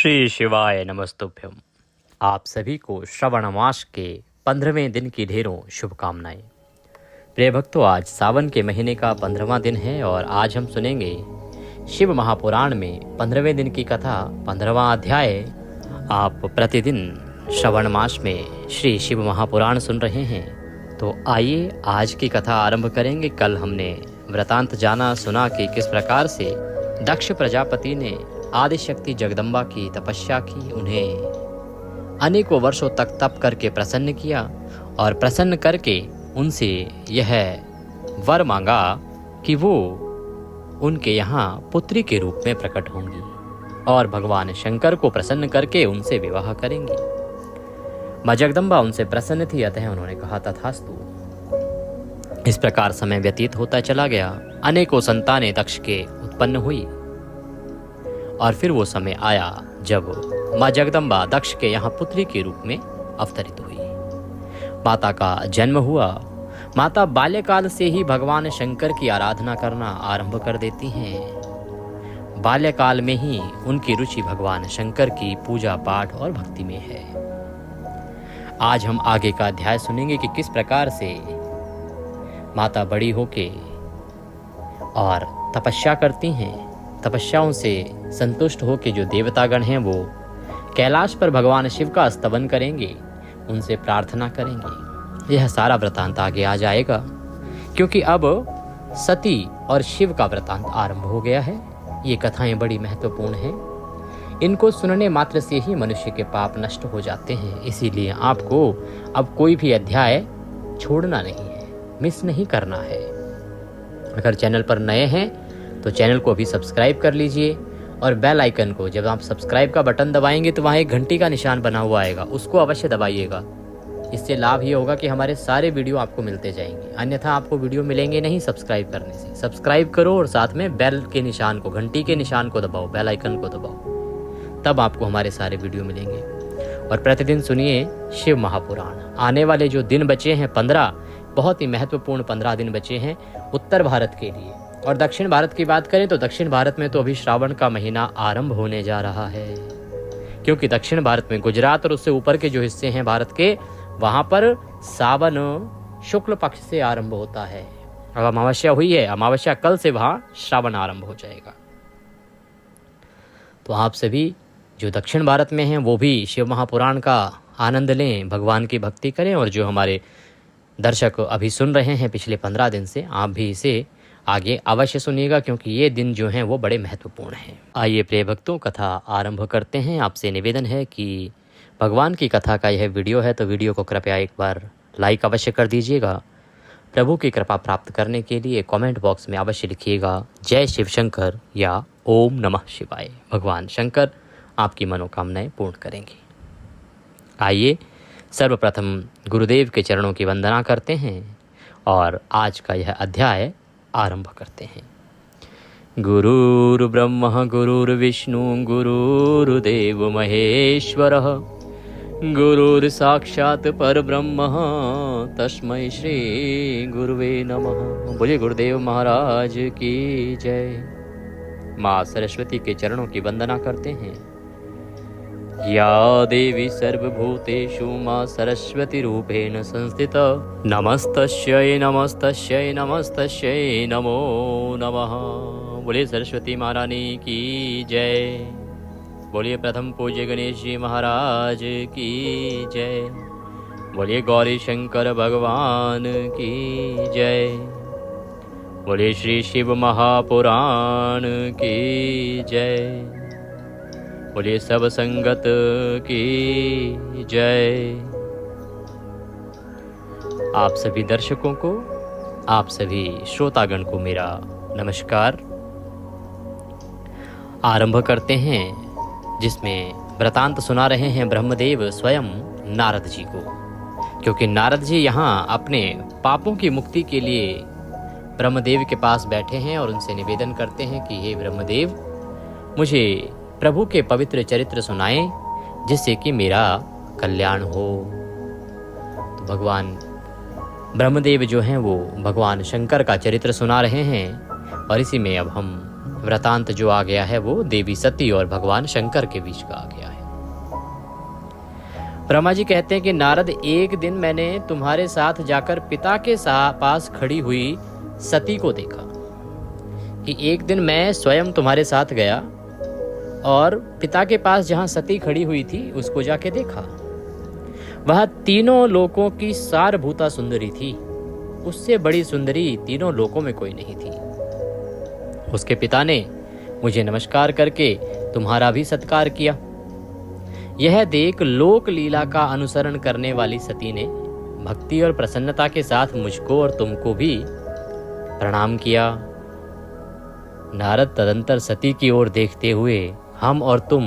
श्री शिवाय नमस्तुभ्यम। आप सभी को श्रवण मास के 15वें दिन की ढेरों शुभकामनाएं। प्रिय भक्तों, आज सावन के महीने का 15वां दिन है और आज हम सुनेंगे शिव महापुराण में 15वें दिन की कथा, 15वां अध्याय। आप प्रतिदिन श्रवण मास में श्री शिव महापुराण सुन रहे हैं, तो आइए आज की कथा आरंभ करेंगे। कल हमने वृतांत जाना सुना कि किस प्रकार से दक्ष प्रजापति ने आदिशक्ति जगदम्बा की तपस्या की, उन्हें अनेकों वर्षों तक तप करके प्रसन्न किया और प्रसन्न करके उनसे यह वर मांगा कि वो उनके यहाँ पुत्री के रूप में प्रकट होंगी और भगवान शंकर को प्रसन्न करके उनसे विवाह करेंगी। माँ जगदम्बा उनसे प्रसन्न थी, अतः उन्होंने कहा तथास्तु। इस प्रकार समय व्यतीत होता चला गया। अनेकों संतानें दक्ष के उत्पन्न हुई और फिर वो समय आया जब माँ जगदम्बा दक्ष के यहाँ पुत्री के रूप में अवतरित हुई। माता का जन्म हुआ। माता बाल्यकाल से ही भगवान शंकर की आराधना करना आरंभ कर देती हैं। बाल्यकाल में ही उनकी रुचि भगवान शंकर की पूजा पाठ और भक्ति में है। आज हम आगे का अध्याय सुनेंगे कि किस प्रकार से माता बड़ी होके और तपस्या करती हैं। तपस्याओं से संतुष्ट होकर जो देवतागण हैं वो कैलाश पर भगवान शिव का स्तवन करेंगे, उनसे प्रार्थना करेंगे। यह सारा वृतांत आगे आ जाएगा, क्योंकि अब सती और शिव का वृतांत आरंभ हो गया है। ये कथाएं बड़ी महत्वपूर्ण हैं। इनको सुनने मात्र से ही मनुष्य के पाप नष्ट हो जाते हैं। इसीलिए आपको अब कोई भी अध्याय छोड़ना नहीं है, मिस नहीं करना है। अगर चैनल पर नए हैं तो चैनल को अभी सब्सक्राइब कर लीजिए और बेल आइकन को, जब आप सब्सक्राइब का बटन दबाएंगे तो वहाँ एक घंटी का निशान बना हुआ आएगा, उसको अवश्य दबाइएगा। इससे लाभ ये होगा कि हमारे सारे वीडियो आपको मिलते जाएंगे, अन्यथा आपको वीडियो मिलेंगे नहीं सब्सक्राइब करने से। सब्सक्राइब करो और साथ में बेल के निशान को, घंटी के निशान को दबाओ, बेल आइकन को दबाओ, तब आपको हमारे सारे वीडियो मिलेंगे। और प्रतिदिन सुनिए शिव महापुराण। आने वाले जो दिन बचे हैं 15, बहुत ही महत्वपूर्ण 15 दिन बचे हैं उत्तर भारत के लिए। और दक्षिण भारत की बात करें तो दक्षिण भारत में तो अभी श्रावण का महीना आरंभ होने जा रहा है, क्योंकि दक्षिण भारत में गुजरात और उससे ऊपर के जो हिस्से हैं भारत के, वहां पर सावन शुक्ल पक्ष से आरंभ होता है। अब अमावस्या हुई है, अमावस्या कल से वहां श्रावण आरंभ हो जाएगा। तो आप सभी जो दक्षिण भारत में हैं वो भी शिव महापुराण का आनंद लें, भगवान की भक्ति करें। और जो हमारे दर्शक अभी सुन रहे हैं पिछले 15 दिन से, आप भी इसे आगे अवश्य सुनिएगा, क्योंकि ये दिन जो हैं वो बड़े महत्वपूर्ण हैं। आइए प्रिय भक्तों, कथा आरंभ करते हैं। आपसे निवेदन है कि भगवान की कथा का यह वीडियो है तो वीडियो को कृपया एक बार लाइक अवश्य कर दीजिएगा। प्रभु की कृपा प्राप्त करने के लिए कमेंट बॉक्स में अवश्य लिखिएगा जय शिव शंकर या ओम नमः शिवाय। भगवान शंकर आपकी मनोकामनाएं पूर्ण करेंगे। आइए सर्वप्रथम गुरुदेव के चरणों की वंदना करते हैं और आज का यह अध्याय आरंभ करते हैं। गुरुर्ब्रह्मा गुरुर्विष्णु गुरुर्देव महेश्वरः, गुरुर्साक्षात् परब्रह्म तस्मै श्री गुरुवे नमः। बोलिए गुरुदेव महाराज की जय। माँ सरस्वती के चरणों की वंदना करते हैं। या देवी सर्वभूतेषु मां सरस्वती रूपेण संस्थिता, नमस्तस्यै नमस्तस्यै नमस्तस्यै नमो नमः। बोलिए सरस्वती महारानी की जय। बोलिए प्रथम पूज्य गणेश जी महाराज की जय। बोलिए गौरी शंकर भगवान की जय। बोलिए श्री शिव महापुराण की जय। बोलिए सब संगत की जय। आप सभी दर्शकों को, आप सभी श्रोतागण को मेरा नमस्कार। आरंभ करते हैं, जिसमें वृतांत सुना रहे हैं ब्रह्मदेव स्वयं नारद जी को, क्योंकि नारद जी यहाँ अपने पापों की मुक्ति के लिए ब्रह्मदेव के पास बैठे हैं और उनसे निवेदन करते हैं कि हे ब्रह्मदेव, मुझे प्रभु के पवित्र चरित्र सुनाएं जिससे कि मेरा कल्याण हो। तो भगवान ब्रह्मदेव जो हैं वो भगवान शंकर का चरित्र सुना रहे हैं और इसी में अब हम वृतांत जो आ गया है वो देवी सती और भगवान शंकर के बीच का आ गया है। ब्रह्मा जी कहते हैं कि नारद, एक दिन मैंने तुम्हारे साथ जाकर पिता के पास खड़ी हुई सती को देखा। कि एक दिन मैं स्वयं तुम्हारे साथ गया और पिता के पास जहां सती खड़ी हुई थी उसको जाके देखा। वह तीनों लोकों की सारभूता सुंदरी थी। उससे बड़ी सुंदरी तीनों लोकों में कोई नहीं थी। उसके पिता ने मुझे नमस्कार करके तुम्हारा भी सत्कार किया। यह देख लोक लीला का अनुसरण करने वाली सती ने भक्ति और प्रसन्नता के साथ मुझको और तुमको भी प्रणाम किया। नारद तदंतर सती की ओर देखते हुए हम और तुम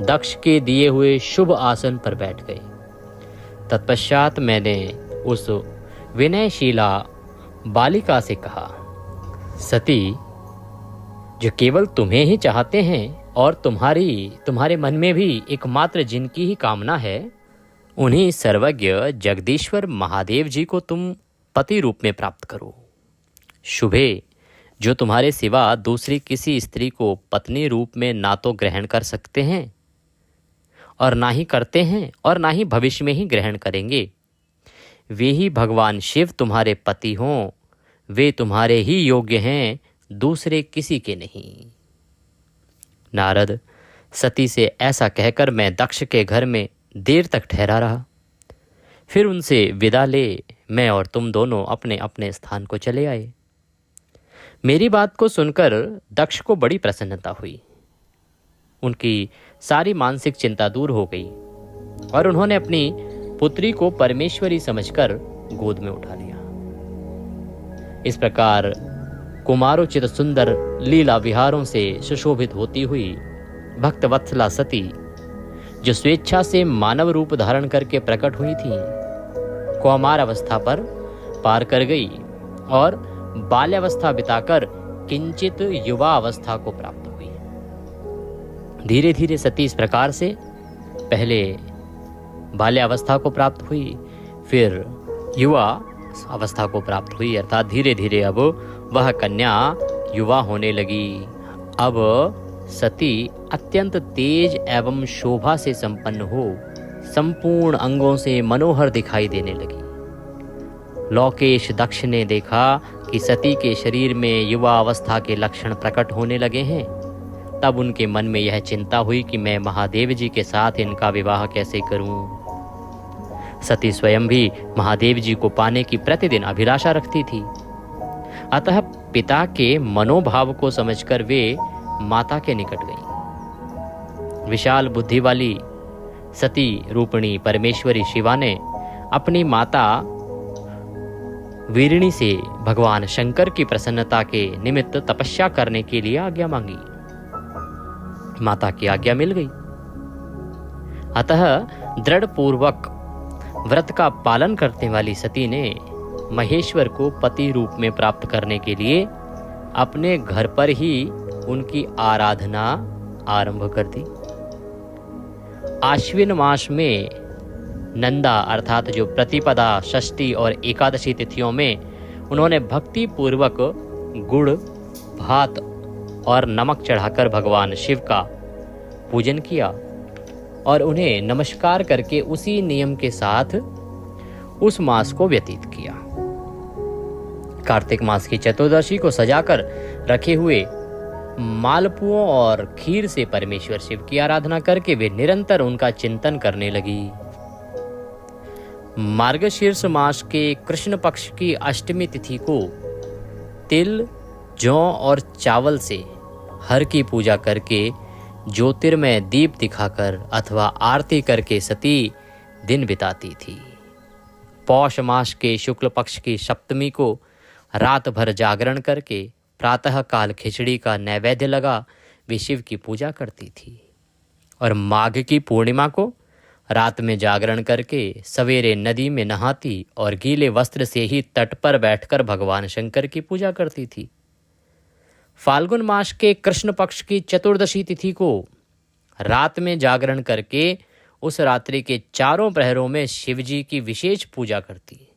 दक्ष के दिए हुए शुभ आसन पर बैठ गए। तत्पश्चात मैंने उस विनयशीला बालिका से कहा, सती, जो केवल तुम्हें ही चाहते हैं और तुम्हारे मन में भी एकमात्र जिनकी ही कामना है, उन्हीं सर्वज्ञ जगदीश्वर महादेव जी को तुम पति रूप में प्राप्त करो। शुभे, जो तुम्हारे सिवा दूसरी किसी स्त्री को पत्नी रूप में ना तो ग्रहण कर सकते हैं और ना ही करते हैं और ना ही भविष्य में ही ग्रहण करेंगे, वे ही भगवान शिव तुम्हारे पति हों। वे तुम्हारे ही योग्य हैं, दूसरे किसी के नहीं। नारद, सती से ऐसा कहकर मैं दक्ष के घर में देर तक ठहरा रहा। फिर उनसे विदा ले मैं और तुम दोनों अपने अपने स्थान को चले आए। मेरी बात को सुनकर दक्ष को बड़ी प्रसन्नता हुई। उनकी सारी मानसिक चिंता दूर हो गई और उन्होंने अपनी पुत्री को परमेश्वरी समझकर गोद में उठा लिया। इस प्रकार कुमारोचित सुंदर लीला विहारों से सुशोभित होती हुई भक्त वत्सला सती, जो स्वेच्छा से मानव रूप धारण करके प्रकट हुई थी, कौमार अवस्था पर पार कर गई और बाल्यावस्था बिताकर किंचित युवा अवस्था को प्राप्त हुई। धीरे धीरे सती इस प्रकार से पहले बाल्यावस्था को प्राप्त हुई, फिर युवा अवस्था को प्राप्त हुई, अर्थात धीरे धीरे अब वह कन्या युवा होने लगी। अब सती अत्यंत तेज एवं शोभा से संपन्न हो संपूर्ण अंगों से मनोहर दिखाई देने लगी। लोकेश दक्ष ने देखा कि सती के शरीर में युवा अवस्था के लक्षण प्रकट होने लगे हैं। तब उनके मन में यह चिंता हुई कि मैं महादेव जी के साथ इनका विवाह कैसे करूं। सती स्वयं भी महादेव जी को पाने की प्रतिदिन अभिलाषा रखती थी। अतः पिता के मनोभाव को समझकर वे माता के निकट गईं। विशाल बुद्धि वाली सती रूपिणी परमेश्वरी शिवा ने अपनी माता वीरिणी से भगवान शंकर की प्रसन्नता के निमित्त तपस्या करने के लिए आज्ञा मांगी। माता की आज्ञा मिल गई। अतः दृढ़ पूर्वक व्रत का पालन करने वाली सती ने महेश्वर को पति रूप में प्राप्त करने के लिए अपने घर पर ही उनकी आराधना आरंभ कर दी। आश्विन मास में नंदा अर्थात जो प्रतिपदा, षष्ठी और एकादशी तिथियों में उन्होंने भक्ति पूर्वक गुड़, भात और नमक चढ़ाकर भगवान शिव का पूजन किया और उन्हें नमस्कार करके उसी नियम के साथ उस मास को व्यतीत किया। कार्तिक मास की चतुर्दशी को सजाकर रखे हुए मालपुओं और खीर से परमेश्वर शिव की आराधना करके वे निरंतर उनका चिंतन करने लगी। मार्गशीर्ष मास के कृष्ण पक्ष की अष्टमी तिथि को तिल, जौ और चावल से हर की पूजा करके ज्योतिर्मय दीप दिखाकर अथवा आरती करके सती दिन बिताती थी। पौष मास के शुक्ल पक्ष की सप्तमी को रात भर जागरण करके प्रातः काल खिचड़ी का नैवेद्य लगा वे शिव की पूजा करती थी और माघ की पूर्णिमा को रात में जागरण करके सवेरे नदी में नहाती और गीले वस्त्र से ही तट पर बैठकर भगवान शंकर की पूजा करती थी। फाल्गुन मास के कृष्ण पक्ष की चतुर्दशी तिथि को रात में जागरण करके उस रात्रि के चारों प्रहरों में शिवजी की विशेष पूजा करती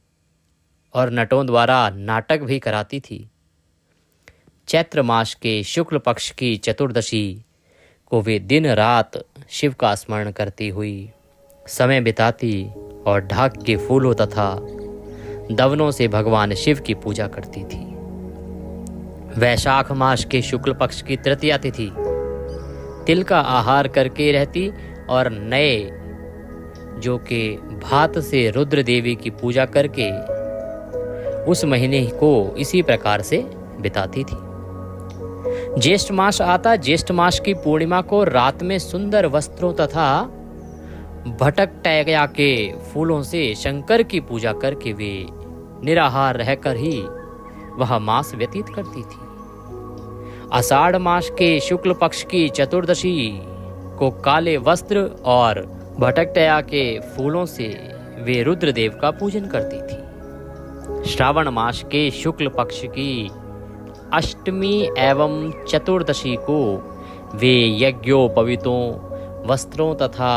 और नटों द्वारा नाटक भी कराती थी। चैत्र मास के शुक्ल पक्ष की चतुर्दशी को वे दिन रात शिव का स्मरण करती हुई समय बिताती और ढाक के फूलों तथा दवनों से भगवान शिव की पूजा करती थी। वैशाख मास के शुक्ल पक्ष की तृतीया तिथि तिल का आहार करके रहती और नए जो के भात से रुद्र देवी की पूजा करके उस महीने को इसी प्रकार से बिताती थी। ज्येष्ठ मास आता। ज्येष्ठ मास की पूर्णिमा को रात में सुंदर वस्त्रों तथा भटक टैया के फूलों से शंकर की पूजा करके वे निराहार रहकर ही वह मास व्यतीत करती थी। आषाढ़ मास के शुक्ल पक्ष की चतुर्दशी को काले वस्त्र और भटकटया के फूलों से वे रुद्रदेव का पूजन करती थी। श्रावण मास के शुक्ल पक्ष की अष्टमी एवं चतुर्दशी को वे यज्ञोपवीतों वस्त्रों तथा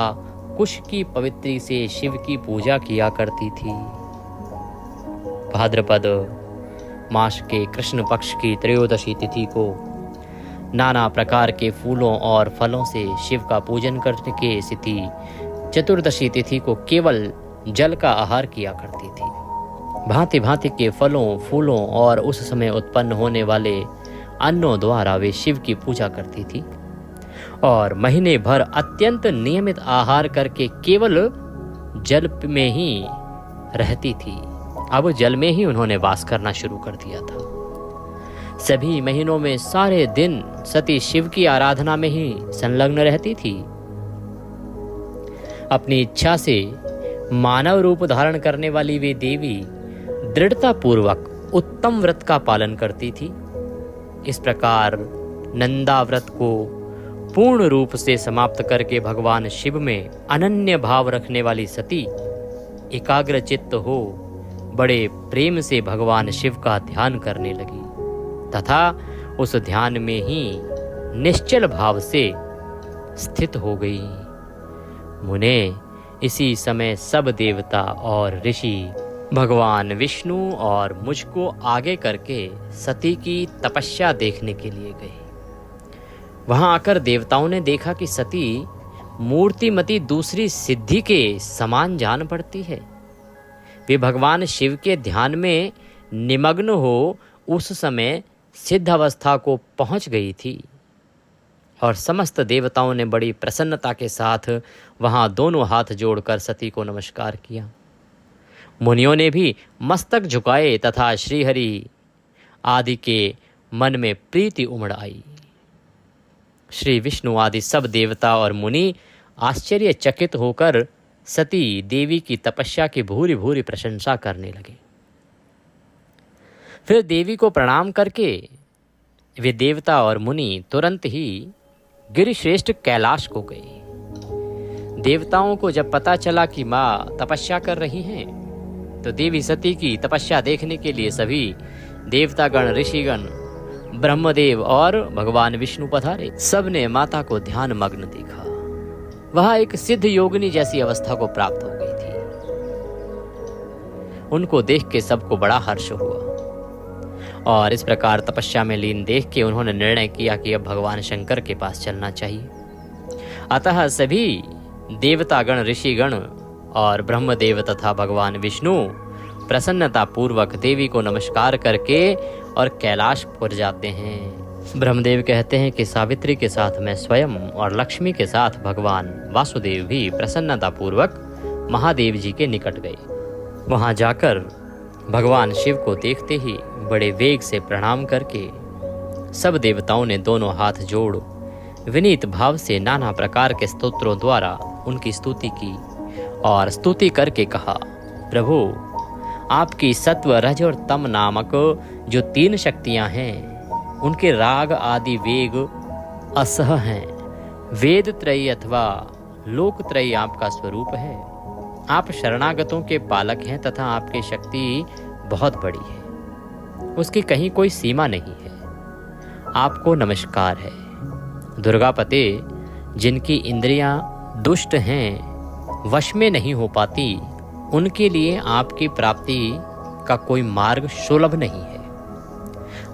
कुश की पवित्री से शिव की पूजा किया करती थी। भाद्रपद मास के कृष्ण पक्ष की त्रयोदशी तिथि को नाना प्रकार के फूलों और फलों से शिव का पूजन करने के स्थिति चतुर्दशी तिथि को केवल जल का आहार किया करती थी। भांति भांति के फलों फूलों और उस समय उत्पन्न होने वाले अन्नों द्वारा वे शिव की पूजा करती थी और महीने भर अत्यंत नियमित आहार करके केवल जल में ही रहती थी। अब जल में ही उन्होंने वास करना शुरू कर दिया था। सभी महीनों में सारे दिन सती शिव की आराधना में ही संलग्न रहती थी। अपनी इच्छा से मानव रूप धारण करने वाली वे देवी दृढ़ता पूर्वक उत्तम व्रत का पालन करती थी। इस प्रकार नंदा व्रत को पूर्ण रूप से समाप्त करके भगवान शिव में अनन्य भाव रखने वाली सती एकाग्र चित्त हो बड़े प्रेम से भगवान शिव का ध्यान करने लगी तथा उस ध्यान में ही निश्चल भाव से स्थित हो गई। मुने इसी समय सब देवता और ऋषि भगवान विष्णु और मुझको आगे करके सती की तपस्या देखने के लिए गए। वहां आकर देवताओं ने देखा कि सती मूर्तिमती दूसरी सिद्धि के समान जान पड़ती है। वे भगवान शिव के ध्यान में निमग्न हो उस समय सिद्ध अवस्था को पहुंच गई थी और समस्त देवताओं ने बड़ी प्रसन्नता के साथ वहां दोनों हाथ जोड़कर सती को नमस्कार किया। मुनियों ने भी मस्तक झुकाए तथा श्रीहरि आदि के मन में प्रीति उमड़ आई। श्री विष्णु आदि सब देवता और मुनि आश्चर्यचकित होकर सती देवी की तपस्या की भूरी भूरी प्रशंसा करने लगे। फिर देवी को प्रणाम करके वे देवता और मुनि तुरंत ही गिरिश्रेष्ठ कैलाश को गए। देवताओं को जब पता चला कि माँ तपस्या कर रही हैं, तो देवी सती की तपस्या देखने के लिए सभी देवतागण ऋषिगण ब्रह्मदेव और भगवान विष्णु पधारे। सबने माता को ध्यान मग्न देखा। वह एक सिद्ध योगिनी जैसी अवस्था को प्राप्त हो गई थी। उनको देख के सबको बड़ा हर्ष हुआ और इस प्रकार तपस्या में लीन देख के उन्होंने निर्णय किया कि अब भगवान शंकर के पास चलना चाहिए। अतः सभी देवतागण ऋषिगण और ब्रह्मदेव तथा भगवान विष्णु प्रसन्नता पूर्वक देवी को नमस्कार करके और कैलाश पर जाते हैं। ब्रह्मदेव कहते हैं कि सावित्री के साथ मैं स्वयं और लक्ष्मी के साथ भगवान वासुदेव भी प्रसन्नता पूर्वक महादेव जी के निकट गए। वहां जाकर भगवान शिव को देखते ही बड़े वेग से प्रणाम करके सब देवताओं ने दोनों हाथ जोड़ विनीत भाव से नाना प्रकार के स्तोत्रों द्वारा उनकी स्तुति की और स्तुति करके कहा, प्रभु आपकी सत्व रज और तम नामक जो 3 शक्तियां हैं, उनके राग आदि वेग असह हैं। वेद त्रयी अथवा लोक त्रयी आपका स्वरूप है। आप शरणागतों के पालक हैं तथा आपकी शक्ति बहुत बड़ी है, उसकी कहीं कोई सीमा नहीं है। आपको नमस्कार है। दुर्गापते, जिनकी इंद्रियां दुष्ट हैं, वश में नहीं हो पाती, उनके लिए आपकी प्राप्ति का कोई मार्ग सुलभ नहीं है।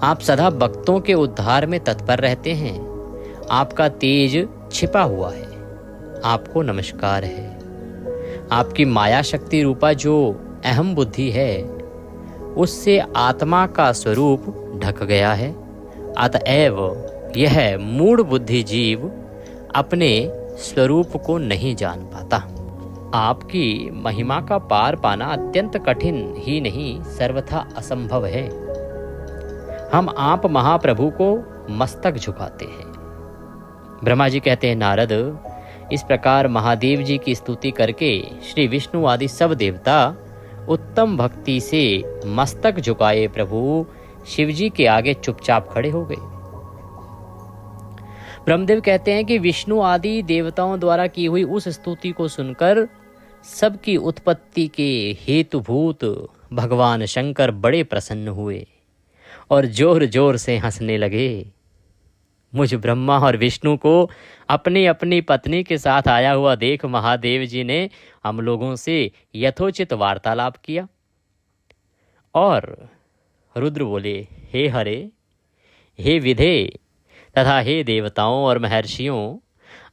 आप सदा भक्तों के उद्धार में तत्पर रहते हैं। आपका तेज छिपा हुआ है। आपको नमस्कार है। आपकी माया शक्ति रूपा जो अहम बुद्धि है, उससे आत्मा का स्वरूप ढक गया है। अतएव यह मूढ़ बुद्धि जीव अपने स्वरूप को नहीं जान पाता। आपकी महिमा का पार पाना अत्यंत कठिन ही नहीं, सर्वथा असंभव है। हम आप महाप्रभु को मस्तक झुकाते हैं। ब्रह्मा जी कहते हैं, नारद, इस प्रकार महादेव जी की स्तुति करके श्री विष्णु आदि सब देवता उत्तम भक्ति से मस्तक झुकाए प्रभु शिव जी के आगे चुपचाप खड़े हो गए। ब्रह्मदेव कहते हैं कि विष्णु आदि देवताओं द्वारा की हुई उस स्तुति को सुनकर सबकी उत्पत्ति के हेतुभूत भगवान शंकर बड़े प्रसन्न हुए और जोर जोर से हंसने लगे। मुझ ब्रह्मा और विष्णु को अपनी अपनी पत्नी के साथ आया हुआ देख महादेव जी ने हम लोगों से यथोचित वार्तालाप किया और रुद्र बोले, हे हरे, हे विधे तथा हे देवताओं और महर्षियों,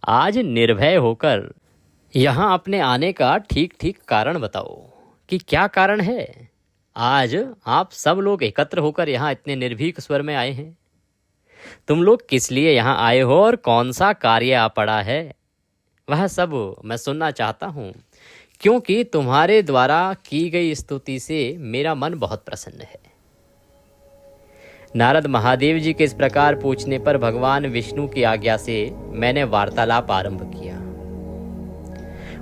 आज निर्भय होकर यहाँ अपने आने का ठीक ठीक कारण बताओ कि क्या कारण है। आज आप सब लोग एकत्र होकर यहाँ इतने निर्भीक स्वर में आए हैं। तुम लोग किस लिए यहाँ आए हो और कौन सा कार्य आ पड़ा है, वह सब मैं सुनना चाहता हूँ, क्योंकि तुम्हारे द्वारा की गई स्तुति से मेरा मन बहुत प्रसन्न है। नारद महादेव जी के इस प्रकार पूछने पर भगवान विष्णु की आज्ञा से मैंने वार्तालाप आरंभ किया।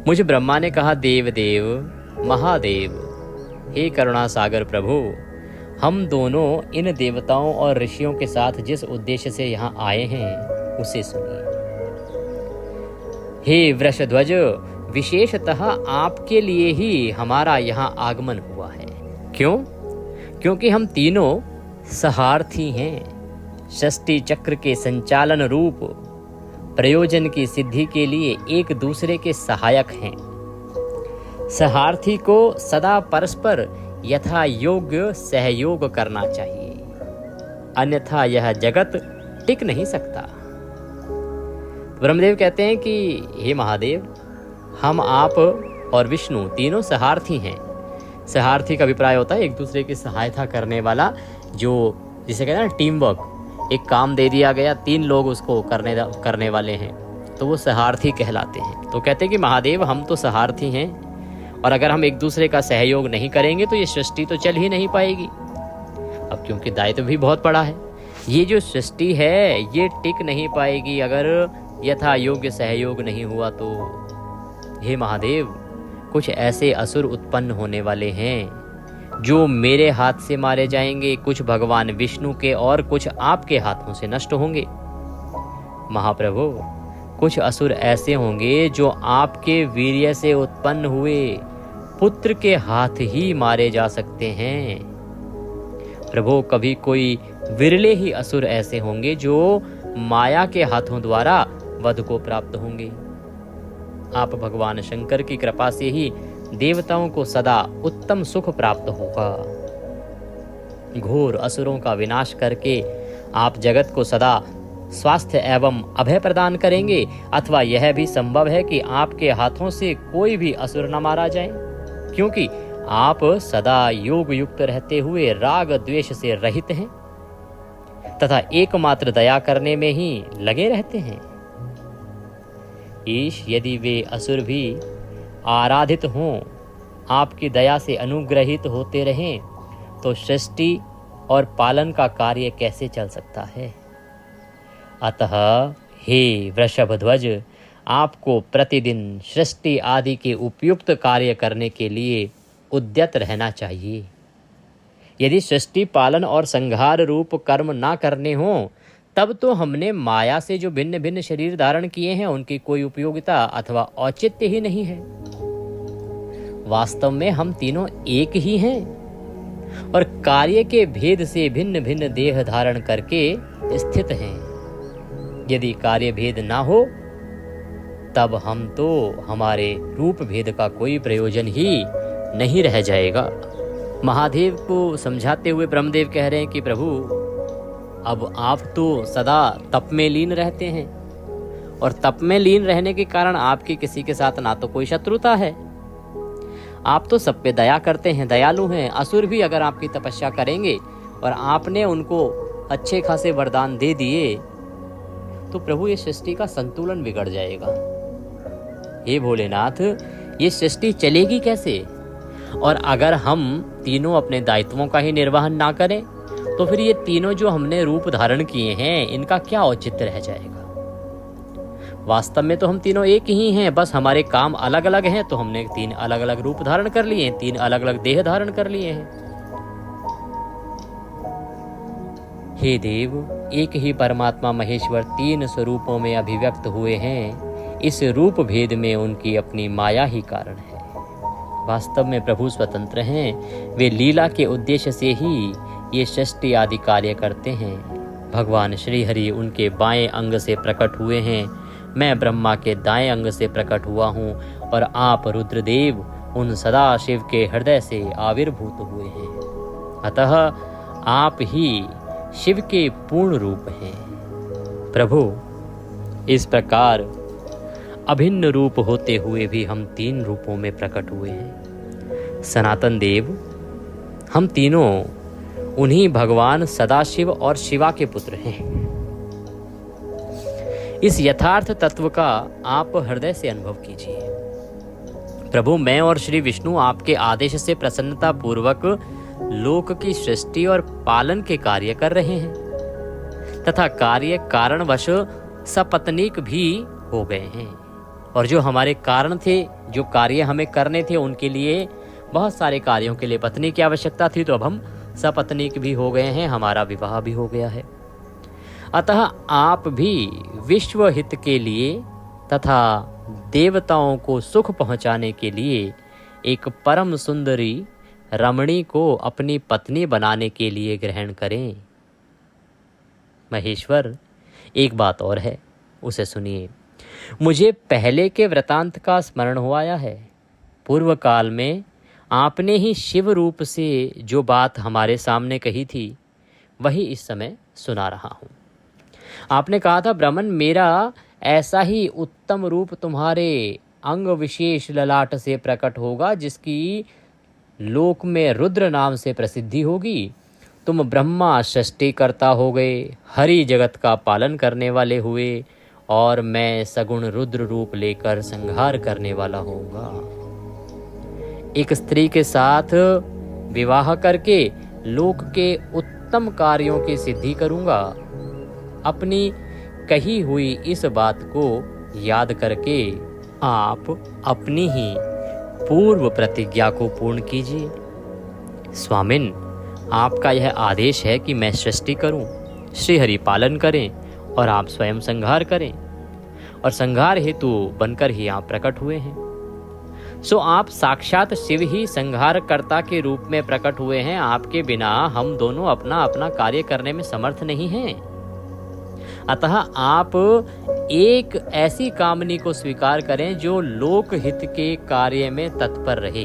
मुझे ब्रह्मा ने कहा, देव देव महादेव, हे करुणा सागर प्रभु, हम दोनों इन देवताओं और ऋषियों के साथ जिस उद्देश्य से यहाँ आए हैं उसे सुनिए। हे वृषध्वज, विशेषतः आपके लिए ही हमारा यहाँ आगमन हुआ है। क्यों? क्योंकि हम तीनों सहार्थी हैं। षष्ठी चक्र के संचालन रूप प्रयोजन की सिद्धि के लिए एक दूसरे के सहायक हैं। सहार्थी को सदा परस्पर यथा योग्य सहयोग करना चाहिए, अन्यथा यह जगत टिक नहीं सकता। ब्रह्मदेव कहते हैं कि हे महादेव, हम आप और विष्णु तीनों सहार्थी हैं। सहार्थी का अभिप्राय होता है एक दूसरे की सहायता करने वाला, जो जिसे कहते हैं ना टीम वर्क। एक काम दे दिया गया, 3 लोग उसको करने वाले हैं, तो वो सहार्थी कहलाते हैं। तो कहते हैं कि महादेव, हम तो सहार्थी हैं और अगर हम एक दूसरे का सहयोग नहीं करेंगे तो ये सृष्टि तो चल ही नहीं पाएगी। अब क्योंकि दायित्व भी बहुत बड़ा है, ये जो सृष्टि है ये टिक नहीं पाएगी अगर यथा योग्य सहयोग नहीं हुआ तो। हे महादेव, कुछ ऐसे असुर उत्पन्न होने वाले हैं जो मेरे हाथ से मारे जाएंगे, कुछ भगवान विष्णु के और कुछ आपके हाथों से नष्ट होंगे। महाप्रभु, कुछ असुर ऐसे होंगे जो आपके वीर्य से उत्पन्न हुए पुत्र के हाथ ही मारे जा सकते हैं। प्रभु, कभी कोई विरले ही असुर ऐसे होंगे जो माया के हाथों द्वारा वध को प्राप्त होंगे। आप भगवान शंकर की कृपा से ही देवताओं को सदा उत्तम सुख प्राप्त होगा। घोर असुरों का विनाश करके आप जगत को सदा स्वास्थ्य एवं अभय प्रदान करेंगे, अथवा यह भी संभव है कि आपके हाथों से कोई भी असुर न मारा जाए, क्योंकि आप सदा योग युक्त रहते हुए राग द्वेष से रहित हैं तथा एकमात्र दया करने में ही लगे रहते हैं। ईश, यदि वे असुर भी आराधित हों, आपकी दया से अनुग्रहित होते रहें, तो सृष्टि और पालन का कार्य कैसे चल सकता है। अतः हे वृषभध्वज, आपको प्रतिदिन सृष्टि आदि के उपयुक्त कार्य करने के लिए उद्यत रहना चाहिए। यदि सृष्टि पालन और संहार रूप कर्म ना करने हों, तब तो हमने माया से जो भिन्न भिन्न शरीर धारण किए हैं उनकी कोई उपयोगिता अथवा औचित्य ही नहीं है। वास्तव में हम तीनों एक ही हैं और कार्य के भेद से भिन्न भिन्न देह धारण करके स्थित हैं। यदि कार्य भेद ना हो तब हम तो हमारे रूप भेद का कोई प्रयोजन ही नहीं रह जाएगा। महादेव को समझाते हुए ब्रह्मदेव कह रहे हैं कि प्रभु, अब आप तो सदा तप में लीन रहते हैं और तप में लीन रहने के कारण आपकी किसी के साथ ना तो कोई शत्रुता है। आप तो सब पे दया करते हैं, दयालु हैं। असुर भी अगर आपकी तपस्या करेंगे और आपने उनको अच्छे खासे वरदान दे दिए तो प्रभु ये सृष्टि का संतुलन बिगड़ जाएगा। हे भोलेनाथ, ये सृष्टि चलेगी कैसे? और अगर हम तीनों अपने दायित्वों का ही निर्वहन ना करें तो फिर ये तीनों जो हमने रूप धारण किए हैं इनका क्या औचित्य रह जाएगा? वास्तव में तो हम तीनों एक ही हैं, बस हमारे काम अलग अलग हैं, तो हमने 3 अलग अलग रूप धारण कर लिए हैं, 3 अलग अलग देह धारण कर लिए हैं। हे देव, एक ही परमात्मा महेश्वर 3 स्वरूपों में अभिव्यक्त हुए हैं। इस रूप भेद में उनकी अपनी माया ही कारण है। वास्तव में प्रभु स्वतंत्र हैं, वे लीला के उद्देश्य से ही ये सृष्टि आदि कार्य करते हैं। भगवान श्री हरि उनके बाएं अंग से प्रकट हुए हैं, मैं ब्रह्मा के दाएं अंग से प्रकट हुआ हूँ और आप रुद्रदेव उन सदाशिव के हृदय से आविर्भूत हुए हैं। अतः आप ही शिव के पूर्ण रूप हैं। प्रभु, इस प्रकार अभिन्न रूप होते हुए भी हम 3 रूपों में प्रकट हुए हैं। सनातन देव, हम तीनों उन्हीं भगवान सदाशिव और शिवा के पुत्र हैं। इस यथार्थ तत्व का आप हृदय से अनुभव कीजिए। प्रभु, मैं और श्री विष्णु आपके आदेश से प्रसन्नता पूर्वक लोक की सृष्टि और पालन के कार्य कर रहे हैं तथा कार्य कारणवश सपत्नीक भी हो गए हैं। और जो हमारे कारण थे, जो कार्य हमें करने थे, उनके लिए बहुत सारे कार्यों के लिए पत्नी की आवश्यकता थी, तो अब हम सपत्नीक भी हो गए हैं, हमारा विवाह भी हो गया है। अतः आप भी विश्व हित के लिए तथा देवताओं को सुख पहुंचाने के लिए एक परम सुंदरी रमणी को अपनी पत्नी बनाने के लिए ग्रहण करें। महेश्वर, एक बात और है, उसे सुनिए। मुझे पहले के वृतांत का स्मरण हो आया है। पूर्व काल में आपने ही शिव रूप से जो बात हमारे सामने कही थी, वही इस समय सुना रहा हूँ। आपने कहा था, ब्राह्मण, मेरा ऐसा ही उत्तम रूप तुम्हारे अंग विशेष ललाट से प्रकट होगा जिसकी लोक में रुद्र नाम से प्रसिद्धि होगी। तुम ब्रह्मा सृष्टिकर्ता हो गए, हरि जगत का पालन करने वाले हुए और मैं सगुण रुद्र रूप लेकर संहार करने वाला होऊंगा। एक स्त्री के साथ विवाह करके लोक के उत्तम कार्यों की सिद्धि करूंगा। अपनी कही हुई इस बात को याद करके आप अपनी ही पूर्व प्रतिज्ञा को पूर्ण कीजिए। स्वामिन, आपका यह आदेश है कि मैं सृष्टि करूं, श्रीहरि पालन करें और आप स्वयं संहार करें, और संहार हेतु बनकर ही आप प्रकट हुए हैं। सो आप साक्षात शिव ही संहारकर्ता के रूप में प्रकट हुए हैं। आपके बिना हम दोनों अपना अपना कार्य करने में समर्थ नहीं हैं। अतः आप एक ऐसी कामनी को स्वीकार करें जो लोक हित के कार्य में तत्पर रहे।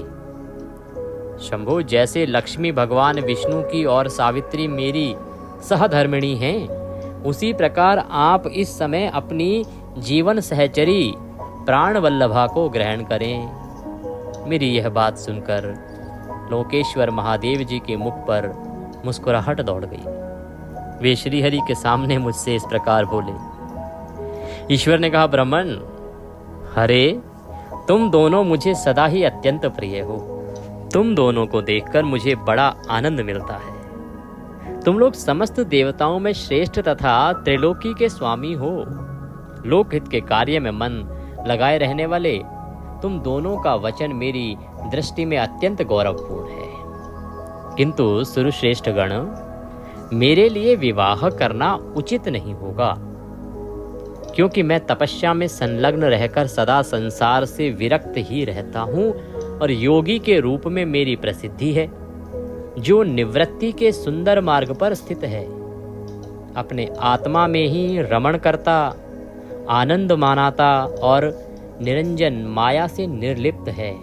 शंभो, जैसे लक्ष्मी भगवान विष्णु की और सावित्री मेरी सहधर्मिणी हैं, उसी प्रकार आप इस समय अपनी जीवन सहचरी प्राण वल्लभा को ग्रहण करें। मेरी यह बात सुनकर लोकेश्वर महादेव जी के मुख पर मुस्कुराहट दौड़ गई। वे श्रीहरि के सामने मुझसे इस प्रकार बोले। ईश्वर ने कहा, ब्राह्मण, हरे, तुम दोनों मुझे सदा ही अत्यंत प्रिय हो। तुम दोनों को देखकर मुझे बड़ा आनंद मिलता है। तुम लोग समस्त देवताओं में श्रेष्ठ तथा त्रिलोकी के स्वामी हो। लोकहित के कार्य में मन लगाए रहने वाले तुम दोनों का वचन मेरी दृष्टि में अत्यंत गौरवपूर्ण है। किंतु सुरश्रेष्ठ गण, मेरे लिए विवाह करना उचित नहीं होगा, क्योंकि मैं तपस्या में संलग्न रहकर सदा संसार से विरक्त ही रहता हूँ और योगी के रूप में मेरी प्रसिद्धि है, जो निवृत्ति के सुंदर मार्ग पर स्थित है। अपने आत्मा में ही रमण करता, आनंद मानाता और निरंजन माया से निर्लिप्त है,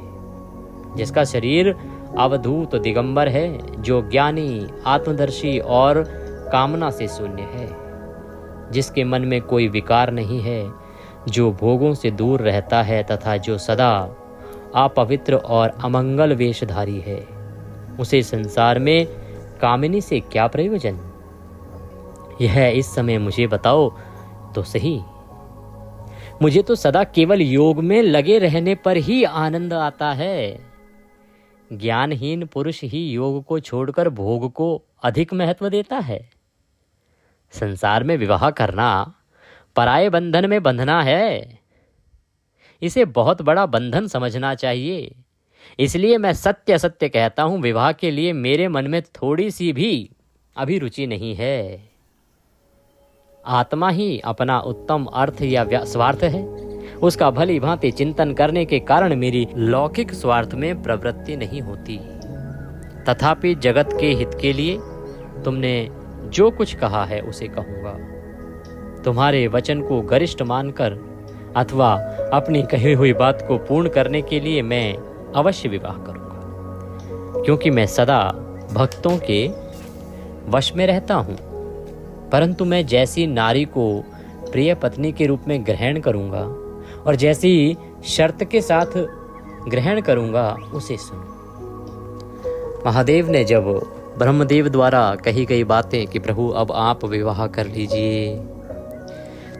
जिसका शरीर अवधूत दिगंबर है, जो ज्ञानी, आत्मदर्शी और कामना से शून्य है, जिसके मन में कोई विकार नहीं है, जो भोगों से दूर रहता है तथा जो सदा अपवित्र और अमंगल वेशधारी है, उसे संसार में कामिनी से क्या प्रयोजन? यह इस समय मुझे बताओ तो सही। मुझे तो सदा केवल योग में लगे रहने पर ही आनंद आता है। ज्ञानहीन पुरुष ही योग को छोड़कर भोग को अधिक महत्व देता है। संसार में विवाह करना पराये बंधन में बंधना है। इसे बहुत बड़ा बंधन समझना चाहिए। इसलिए मैं सत्य सत्य कहता हूं, विवाह के लिए मेरे मन में थोड़ी सी भी अभिरुचि नहीं है। आत्मा ही अपना उत्तम अर्थ या स्वार्थ है। उसका भली भांति चिंतन करने के कारण मेरी लौकिक स्वार्थ में प्रवृत्ति नहीं होती। तथापि जगत के हित के लिए तुमने जो कुछ कहा है उसे कहूंगा। तुम्हारे वचन को गरिष्ठ मानकर अथवा अपनी कही हुई बात को पूर्ण करने के लिए मैं अवश्य विवाह करूंगा, क्योंकि मैं सदा भक्तों के वश में रहता हूं। परंतु मैं जैसी नारी को प्रिय पत्नी के रूप में ग्रहण करूंगा और जैसी शर्त के साथ ग्रहण करूंगा उसे सुनो। महादेव ने जब ब्रह्मदेव द्वारा कही गई बातें कि प्रभु अब आप विवाह कर लीजिए,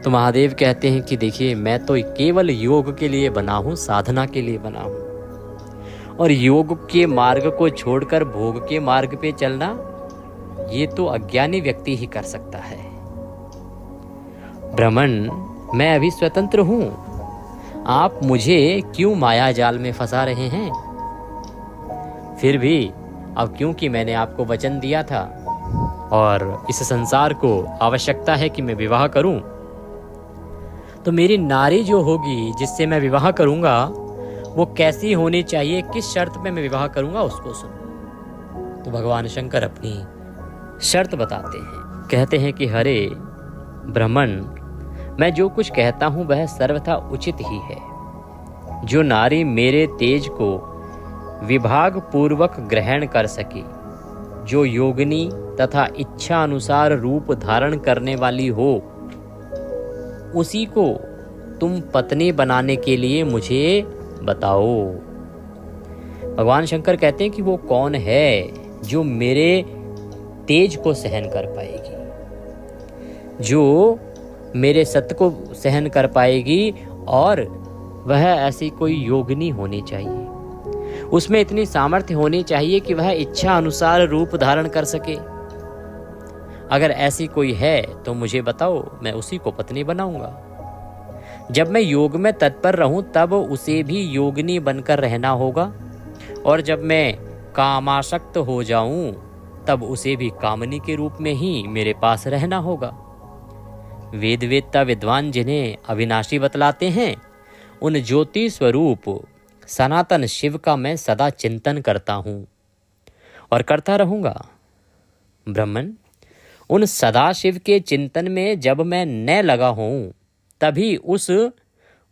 तो महादेव कहते हैं कि देखिए, मैं तो केवल योग के लिए बना हूं, साधना के लिए बना हूं, और योग के मार्ग को छोड़कर भोग के मार्ग पे चलना ये तो अज्ञानी व्यक्ति ही कर सकता है। ब्राह्मण, मैं अभी स्वतंत्र हूं, आप मुझे क्यों माया जाल में फंसा रहे हैं? फिर भी अब क्योंकि मैंने आपको वचन दिया था और इस संसार को आवश्यकता है कि मैं विवाह करूं, तो मेरी नारी जो होगी जिससे मैं विवाह करूंगा वो कैसी होनी चाहिए, किस शर्त पे मैं विवाह करूंगा उसको सुनो। तो भगवान शंकर अपनी शर्त बताते हैं। कहते हैं कि हरे ब्राह्मण, मैं जो कुछ कहता हूं वह सर्वथा उचित ही है। जो नारी मेरे तेज को विभाग पूर्वक ग्रहण कर सके, जो योगिनी तथा इच्छा अनुसार रूप धारण करने वाली हो, उसी को तुम पत्नी बनाने के लिए मुझे बताओ। भगवान शंकर कहते हैं कि वो कौन है जो मेरे तेज को सहन कर पाएगी, जो मेरे सत्य को सहन कर पाएगी, और वह ऐसी कोई योगिनी होनी चाहिए। उसमें इतनी सामर्थ्य होनी चाहिए कि वह इच्छा अनुसार रूप धारण कर सके। अगर ऐसी कोई है तो मुझे बताओ, मैं उसी को पत्नी बनाऊंगा। जब मैं योग में तत्पर रहूं तब उसे भी योगिनी बनकर रहना होगा, और जब मैं कामासक्त हो जाऊं तब उसे भी कामनी के रूप में ही मेरे पास रहना होगा। वेद वेदता विद्वान जिन्हें अविनाशी बतलाते हैं, उन ज्योति स्वरूप सनातन शिव का मैं सदा चिंतन करता हूं और करता रहूंगा। ब्राह्मण, उन सदाशिव के चिंतन में जब मैं न लगा हूं तभी उस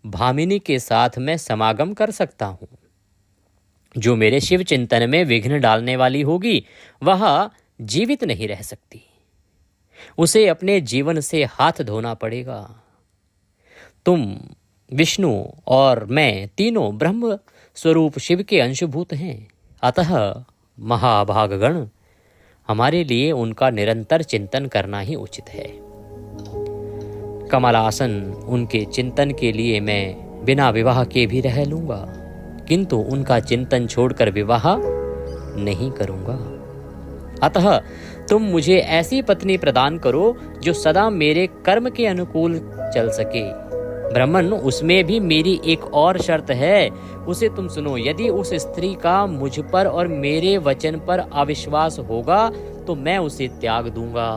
भामिनी के साथ मैं समागम कर सकता हूं। जो मेरे शिव चिंतन में विघ्न डालने वाली होगी वह जीवित नहीं रह सकती। उसे अपने जीवन से हाथ धोना पड़ेगा। तुम विष्णु और मैं तीनों ब्रह्म स्वरूप शिव के अंशभूत हैं। अतः महाभागगण, हमारे लिए उनका निरंतर चिंतन करना ही उचित है। कमलासन उनके चिंतन के लिए मैं बिना विवाह के भी रह लूंगा, किंतु उनका चिंतन छोड़कर विवाह नहीं करूंगा। अतः तुम मुझे ऐसी पत्नी प्रदान करो जो सदा मेरे कर्म के अनुकूल चल सके। ब्राह्मण, उसमें भी मेरी एक और शर्त है, उसे तुम सुनो। यदि उस स्त्री का मुझ पर और मेरे वचन पर अविश्वास होगा तो मैं उसे त्याग दूंगा।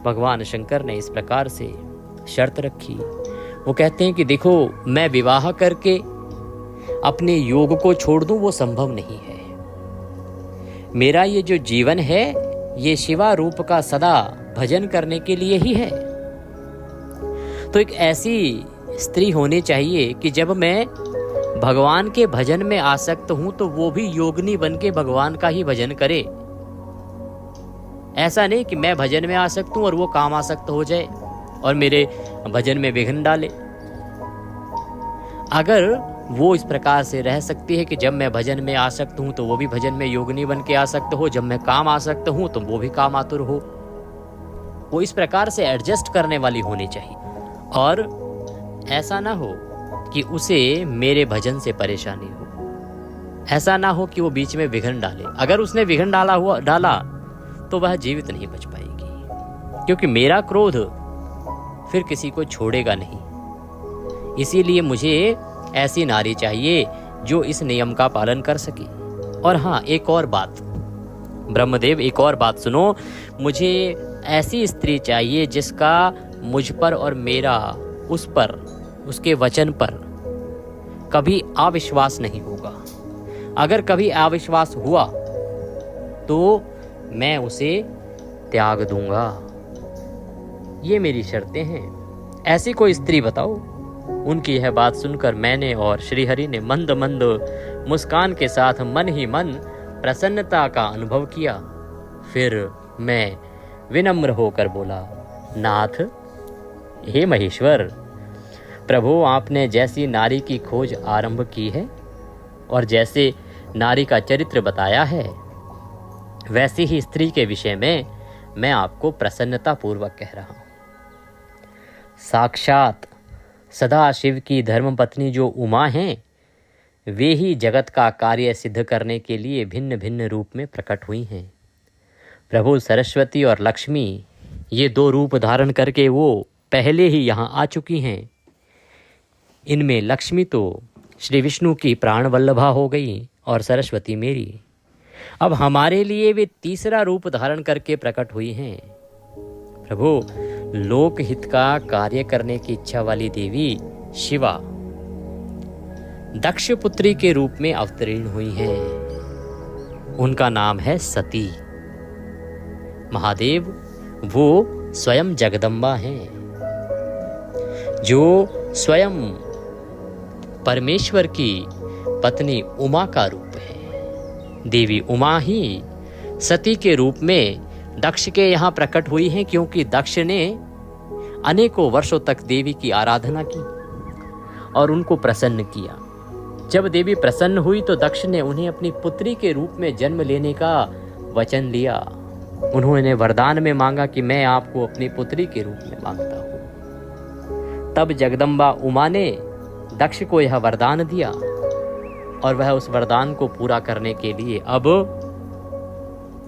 भगवान शंकर ने इस प्रकार से शर्त रखी। वो कहते हैं कि देखो, मैं विवाह करके अपने योग को छोड़ दूं वो संभव नहीं है। मेरा ये जो जीवन है ये शिवा रूप का सदा भजन करने के लिए ही है। तो एक ऐसी स्त्री होनी चाहिए कि जब मैं भगवान के भजन में आसक्त हूं तो वो भी योगिनी बन के भगवान का ही भजन करे। ऐसा नहीं कि मैं भजन में आसक्त हूं और वो काम आसक्त हो जाए और मेरे भजन में विघ्न डाले। अगर वो इस प्रकार से रह सकती है कि जब मैं भजन में आसक्त हूं तो वो भी भजन में योगिनी बन के आसक्त हो, जब मैं काम आसक्त हूं तो वो भी काम आतुर हो, वो इस प्रकार से एडजस्ट करने वाली होनी चाहिए। और ऐसा ना हो कि उसे मेरे भजन से परेशानी हो, ऐसा ना हो कि वो बीच में विघ्न डाले। अगर उसने विघ्न डाला तो वह जीवित नहीं बच पाएगी, क्योंकि मेरा क्रोध फिर किसी को छोड़ेगा नहीं। इसीलिए मुझे ऐसी नारी चाहिए जो इस नियम का पालन कर सके। और हाँ, एक और बात ब्रह्मदेव, एक और बात सुनो, मुझे ऐसी स्त्री चाहिए जिसका मुझ पर और मेरा उस पर, उसके वचन पर कभी अविश्वास नहीं होगा। अगर कभी अविश्वास हुआ तो मैं उसे त्याग दूंगा। ये मेरी शर्तें हैं। ऐसी कोई स्त्री बताओ। उनकी यह बात सुनकर मैंने और श्रीहरि ने मंद मंद मुस्कान के साथ मन ही मन प्रसन्नता का अनुभव किया। फिर मैं विनम्र होकर बोला, नाथ, हे महेश्वर, प्रभु, आपने जैसी नारी की खोज आरंभ की है और जैसे नारी का चरित्र बताया है, वैसी ही स्त्री के विषय में मैं आपको प्रसन्नता पूर्वक कह रहा हूं। साक्षात सदा शिव की धर्मपत्नी जो उमा हैं, वे ही जगत का कार्य सिद्ध करने के लिए भिन्न भिन्न रूप में प्रकट हुई हैं। प्रभु सरस्वती और लक्ष्मी, ये दो रूप धारण करके वो पहले ही यहाँ आ चुकी हैं। इनमें लक्ष्मी तो श्री विष्णु की प्राण वल्लभा हो गई और सरस्वती मेरी। अब हमारे लिए वे तीसरा रूप धारण करके प्रकट हुई हैं। प्रभु, लोकहित का कार्य करने की इच्छा वाली देवी शिवा दक्ष पुत्री के रूप में अवतीर्ण हुई हैं। उनका नाम है सती। महादेव, वो स्वयं जगदम्बा हैं, जो स्वयं परमेश्वर की पत्नी उमा का रूप है। देवी उमा ही सती के रूप में दक्ष के यहाँ प्रकट हुई हैं, क्योंकि दक्ष ने अनेकों वर्षों तक देवी की आराधना की और उनको प्रसन्न किया। जब देवी प्रसन्न हुई तो दक्ष ने उन्हें अपनी पुत्री के रूप में जन्म लेने का वचन लिया। उन्होंने वरदान में मांगा कि मैं आपको अपनी पुत्री के रूप में मांगता हूँ। तब जगदम्बा उमा ने दक्ष को यह वरदान दिया और वह उस वरदान को पूरा करने के लिए अब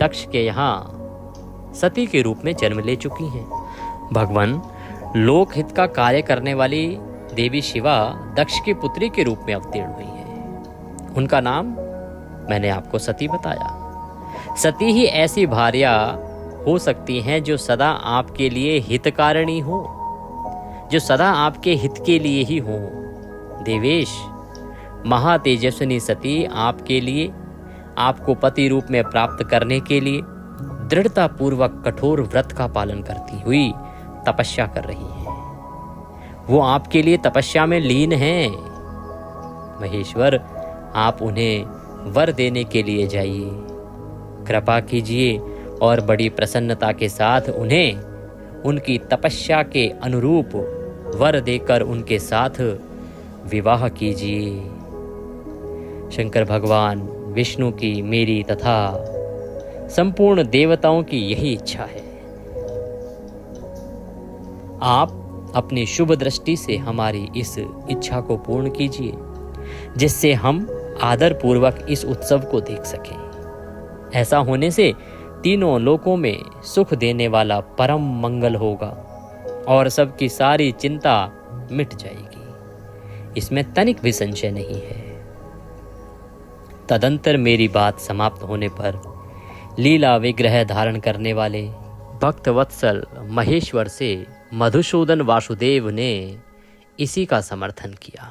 दक्ष के यहाँ सती के रूप में जन्म ले चुकी हैं। भगवान, लोकहित का कार्य करने वाली देवी शिवा दक्ष की पुत्री के रूप में अवतीर्ण हुई है। उनका नाम मैंने आपको सती बताया। सती ही ऐसी भार्या हो सकती हैं जो सदा आपके लिए हितकारिणी हो, जो सदा आपके हित के लिए ही हो। देवेश, महातेजस्विनी सती आपके लिए, आपको पति रूप में प्राप्त करने के लिए दृढ़ता पूर्वक कठोर व्रत का पालन करती हुई तपस्या कर रही है। वो आपके लिए तपस्या में लीन हैं। महेश्वर, आप उन्हें वर देने के लिए जाइए, कृपा कीजिए और बड़ी प्रसन्नता के साथ उन्हें उनकी तपस्या के अनुरूप वर देकर उनके साथ विवाह कीजिए। शंकर भगवान विष्णु की, मेरी तथा संपूर्ण देवताओं की यही इच्छा है। आप अपनी शुभ दृष्टि से हमारी इस इच्छा को पूर्ण कीजिए, जिससे हम आदर पूर्वक इस उत्सव को देख सकें। ऐसा होने से तीनों लोकों में सुख देने वाला परम मंगल होगा और सबकी सारी चिंता मिट जाएगी, इसमें तनिक भी संशय नहीं है। तदंतर मेरी बात समाप्त होने पर लीला विग्रह धारण करने वाले भक्त वत्सल महेश्वर से मधुसूदन वासुदेव ने इसी का समर्थन किया।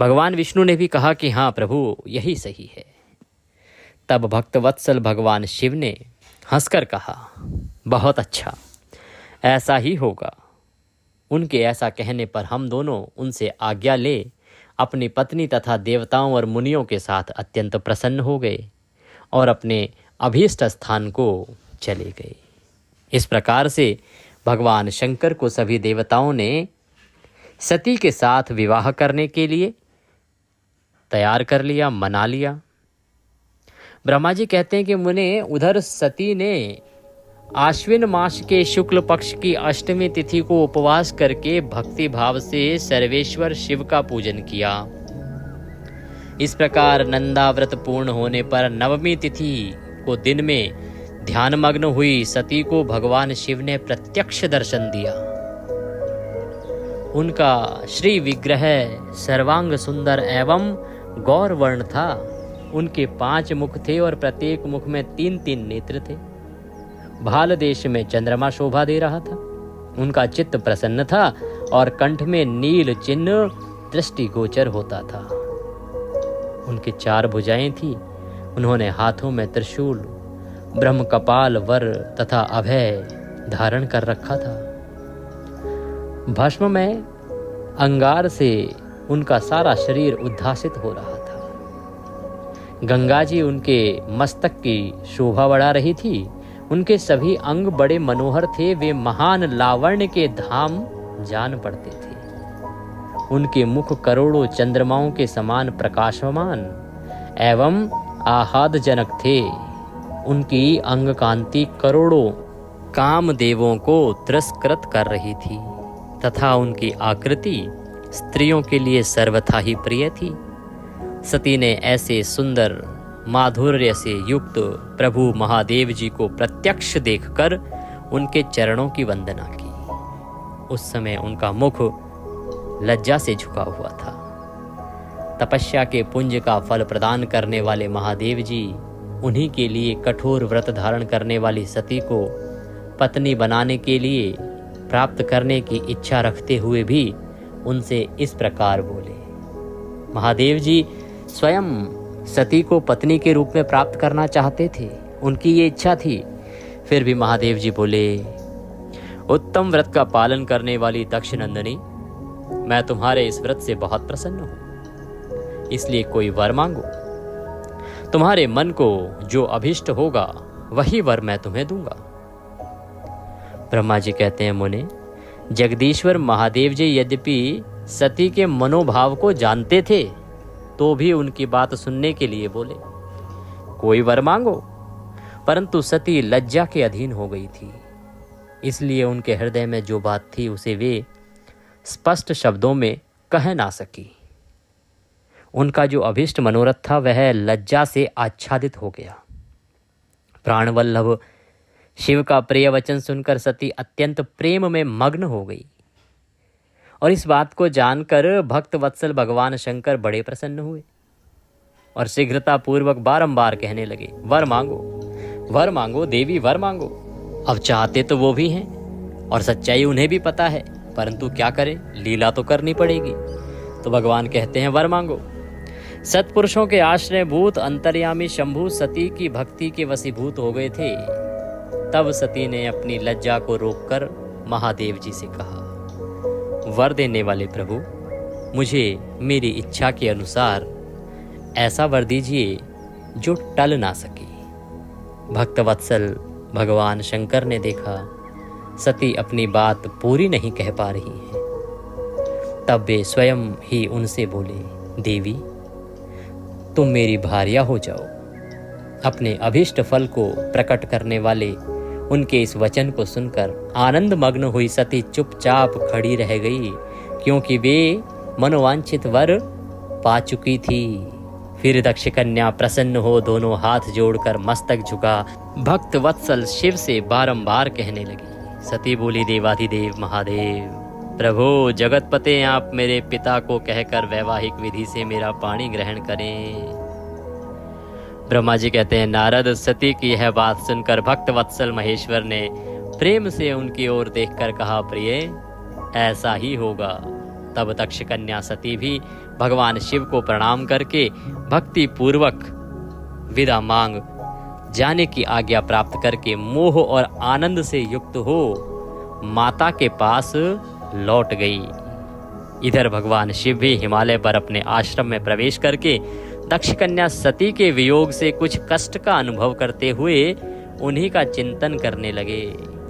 भगवान विष्णु ने भी कहा कि हाँ प्रभु, यही सही है। तब भक्त वत्सल भगवान शिव ने हंसकर कहा, बहुत अच्छा, ऐसा ही होगा। उनके ऐसा कहने पर हम दोनों उनसे आज्ञा ले अपनी पत्नी तथा देवताओं और मुनियों के साथ अत्यंत प्रसन्न हो गए और अपने अभीष्ट स्थान को चले गए। इस प्रकार से भगवान शंकर को सभी देवताओं ने सती के साथ विवाह करने के लिए तैयार कर लिया, मना लिया। ब्रह्मा जी कहते हैं कि मुने, उधर सती ने आश्विन मास के शुक्ल पक्ष की अष्टमी तिथि को उपवास करके भक्ति भाव से सर्वेश्वर शिव का पूजन किया। इस प्रकार नंदाव्रत पूर्ण होने पर नवमी तिथि को दिन में ध्यानमग्न हुई सती को भगवान शिव ने प्रत्यक्ष दर्शन दिया। उनका श्री विग्रह सर्वांग सुंदर एवं गौर वर्ण था। उनके 5 मुख थे और प्रत्येक मुख में 3-3 नेत्र थे। भाल देश में चंद्रमा शोभा दे रहा था। उनका चित्त प्रसन्न था और कंठ में नील चिन्ह दृष्टिगोचर होता था। उनके 4 भुजाएं थी। उन्होंने हाथों में त्रिशूल, ब्रह्म कपाल, वर तथा अभय धारण कर रखा था। भस्म में अंगार से उनका सारा शरीर उद्भासित हो रहा था। गंगा जी उनके मस्तक की शोभा बढ़ा रही थी। उनके सभी अंग बड़े मनोहर थे। वे महान लावण्य के धाम जान पड़ते थे। उनके मुख करोड़ों चंद्रमाओं के समान प्रकाशमान एवं आह्लादजनक थे। उनकी अंग कांति करोड़ों कामदेवों को तिरस्कृत कर रही थी तथा उनकी आकृति स्त्रियों के लिए सर्वथा ही प्रिय थी। सती ने ऐसे सुंदर माधुर्य से युक्त प्रभु महादेव जी को प्रत्यक्ष देखकर उनके चरणों की वंदना की। उस समय उनका मुख लज्जा से झुका हुआ था। तपस्या के पुंज का फल प्रदान करने वाले महादेव जी उन्हीं के लिए कठोर व्रत धारण करने वाली सती को पत्नी बनाने के लिए प्राप्त करने की इच्छा रखते हुए भी उनसे इस प्रकार बोले। महादेव जी स्वयं सती को पत्नी के रूप में प्राप्त करना चाहते थे। उनकी ये इच्छा थी। फिर भी महादेव जी बोले, उत्तम व्रत का पालन करने वाली दक्ष नंदिनी, मैं तुम्हारे इस व्रत से बहुत प्रसन्न हूं। इसलिए कोई वर मांगो। तुम्हारे मन को जो अभिष्ट होगा वही वर मैं तुम्हें दूंगा। ब्रह्मा जी कहते हैं, मुने, जगदीश्वर महादेव जी यद्यपि सती के मनोभाव को जानते थे तो भी उनकी बात सुनने के लिए बोले, कोई वर मांगो। परंतु सती लज्जा के अधीन हो गई थी। इसलिए उनके हृदय में जो बात थी उसे वे स्पष्ट शब्दों में कह ना सकी। उनका जो अभिष्ट मनोरथ था वह लज्जा से आच्छादित हो गया। प्राणवल्लभ शिव का प्रिय वचन सुनकर सती अत्यंत प्रेम में मग्न हो गई और इस बात को जानकर भक्त वत्सल भगवान शंकर बड़े प्रसन्न हुए और शीघ्रता पूर्वक बारंबार कहने लगे, वर मांगो, वर मांगो देवी, वर मांगो। अब चाहते तो वो भी हैं और सच्चाई उन्हें भी पता है, परंतु क्या करें, लीला तो करनी पड़ेगी। तो भगवान कहते हैं, वर मांगो। सत्पुरुषों के आश्रयभूत अंतर्यामी शंभु सती की भक्ति के वशीभूत हो गए थे। तब सती ने अपनी लज्जा को रोककर महादेव जी से कहा, वर देने वाले प्रभु, मुझे मेरी इच्छा के अनुसार ऐसा वर दीजिए जो टल ना सके। भक्तवत्सल भगवान शंकर ने देखा सती अपनी बात पूरी नहीं कह पा रही है। तब वे स्वयं ही उनसे बोले, देवी, तुम मेरी भार्या हो जाओ। अपने अभीष्ट फल को प्रकट करने वाले उनके इस वचन को सुनकर आनंद मग्न हुई सती चुपचाप खड़ी रह गई, क्योंकि वे मनोवांछित वर पा चुकी थी। फिर दक्ष कन्या प्रसन्न हो दोनों हाथ जोड़कर मस्तक झुका भक्त वत्सल शिव से बारंबार कहने लगी। सती बोली, देवाधिदेव महादेव, प्रभु जगतपते, आप मेरे पिता को कहकर वैवाहिक विधि से मेरा पाणी ग्रहण करें। ब्रह्मा जी कहते हैं, नारद, सती की यह बात सुनकर भक्त वत्सल महेश्वर ने प्रेम से उनकी ओर देखकर कहा, प्रिय, ऐसा ही होगा। तब दक्ष कन्या सती भी भगवान शिव को प्रणाम करके भक्ति पूर्वक विदा मांग जाने की आज्ञा प्राप्त करके मोह और आनंद से युक्त हो माता के पास लौट गई। इधर भगवान शिव भी हिमालय पर अपने आश्रम में प्रवेश करके दक्ष कन्या सती के वियोग से कुछ कष्ट का अनुभव करते हुए उन्हीं का चिंतन करने लगे।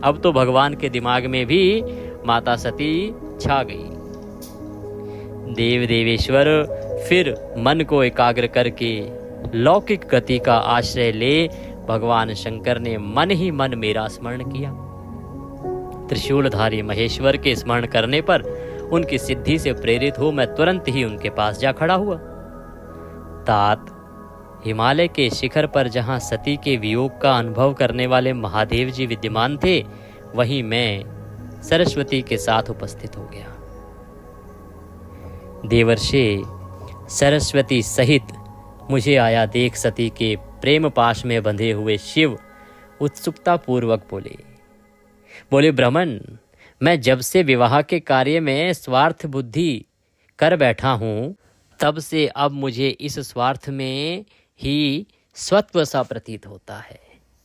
अब तो भगवान के दिमाग में भी माता सती छा गई। देव देवेश्वर फिर मन को एकाग्र करके लौकिक गति का आश्रय ले भगवान शंकर ने मन ही मन मेरा स्मरण किया। त्रिशूलधारी महेश्वर के स्मरण करने पर उनकी सिद्धि से प्रेरित हो मैं तुरंत ही उनके पास जा खड़ा हुआ। तात, हिमालय के शिखर पर जहां सती के वियोग का अनुभव करने वाले महादेव जी विद्यमान थे, वहीं मैं सरस्वती के साथ उपस्थित हो गया। देवर्षि सरस्वती सहित मुझे आया देख सती के प्रेम पाश में बंधे हुए शिव उत्सुकता पूर्वक बोले ब्राह्मण, मैं जब से विवाह के कार्य में स्वार्थ बुद्धि कर बैठा हूँ, तब से अब मुझे इस स्वार्थ में ही स्वत्व सा प्रतीत होता है।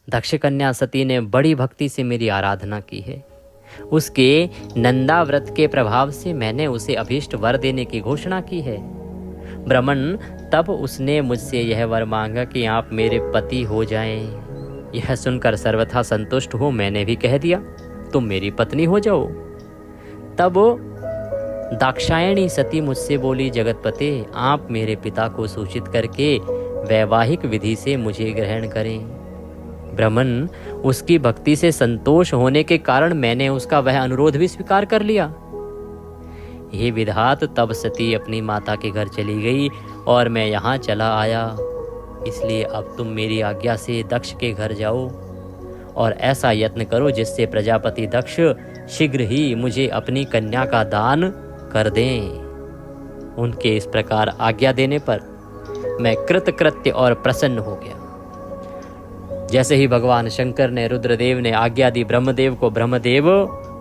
दक्ष कन्या सती ने बड़ी भक्ति से मेरी आराधना की है। उसके नंदा व्रत के प्रभाव से मैंने उसे अभीष्ट वर देने की घोषणा की है। ब्राह्मण, तब उसने मुझसे यह वर मांगा कि आप मेरे पति हो जाएं। यह सुनकर सर्वथा संतुष्ट हो मैंने भी कह दिया, तुम मेरी पत्नी हो जाओ। तब दाक्षायणी सती मुझसे बोली, जगतपते, आप मेरे पिता को सूचित करके वैवाहिक विधि से मुझे ग्रहण करें। ब्राह्मण, उसकी भक्ति से संतोष होने के कारण मैंने उसका वह अनुरोध भी स्वीकार कर लिया। हे विधात, तब सती अपनी माता के घर चली गई और मैं यहाँ चला आया। इसलिए अब तुम मेरी आज्ञा से दक्ष के घर जाओ और ऐसा यत्न करो जिससे प्रजापति दक्ष शीघ्र ही मुझे अपनी कन्या का दान कर दें। उनके इस प्रकार आज्ञा देने पर मैं कृतकृत्य और प्रसन्न हो गया। जैसे ही भगवान शंकर ने, रुद्रदेव ने आज्ञा दी ब्रह्मदेव को, ब्रह्मदेव